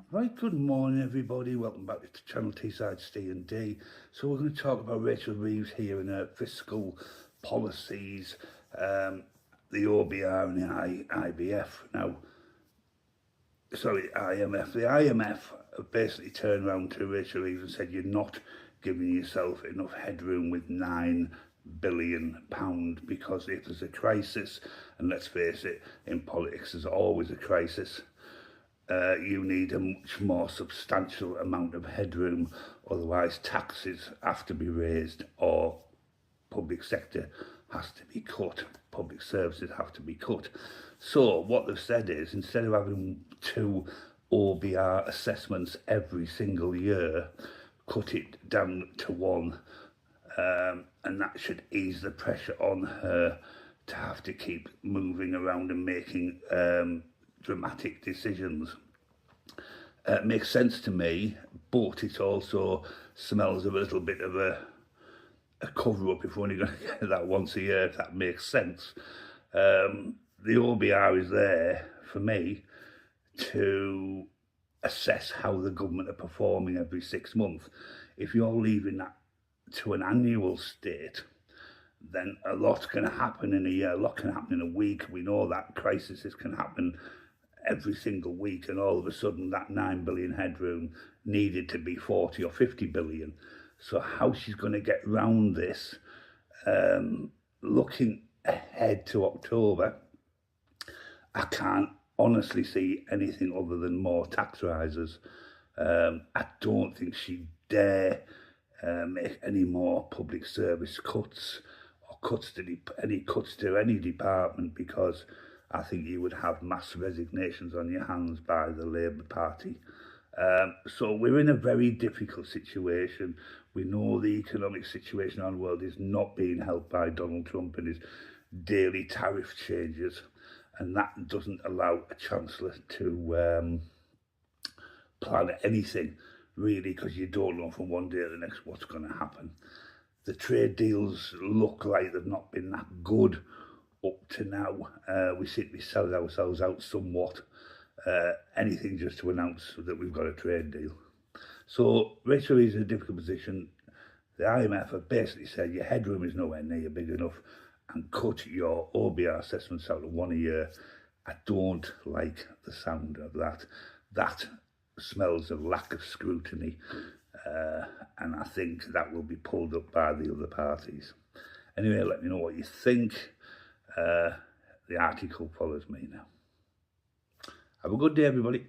Right, good morning everybody, welcome back to Channel T-Side Ste&Dee. So we're going to talk about Rachel Reeves here and her fiscal policies, the OBR and the IMF. The IMF have basically turned around to Rachel Reeves and said you're not giving yourself enough headroom with £9 billion because if there's a crisis, and let's face it, in politics there's always a crisis, you need a much more substantial amount of headroom, otherwise taxes have to be raised or public sector has to be cut, public services have to be cut. So what they've said is, instead of having 2 OBR assessments every single year, cut it down to 1, and that should ease the pressure on her to have to keep moving around and making dramatic decisions. It makes sense to me, but it also smells of a little bit of a cover-up if we're only going to get that once a year, if that makes sense. The OBR is there, for me, to assess how the government are performing every 6 months. If you're leaving that to an annual state, then a lot can happen in a year, a lot can happen in a week. We know that crises can happen every single week, and all of a sudden that 9 billion headroom needed to be 40 or 50 billion. So how she's going to get round this, looking ahead to October, I can't honestly see anything other than more tax rises. I don't think she'd dare make any more public service cuts or cuts to any department, because I think you would have mass resignations on your hands by the Labour Party. So we're in a very difficult situation. We know the economic situation around the world is not being helped by Donald Trump and his daily tariff changes, and that doesn't allow a Chancellor to plan anything, really, because you don't know from one day to the next what's going to happen. The trade deals look like they've not been that good up to now. We seem to be selling ourselves out somewhat. Anything just to announce that we've got a trade deal. So Rachel is in a difficult position. The IMF have basically said your headroom is nowhere near big enough and cut your OBR assessments out to 1 a year. I don't like the sound of that. That smells of lack of scrutiny, and I think that will be pulled up by the other parties. Anyway, let me know what you think. The article follows me now. Have a good day, everybody.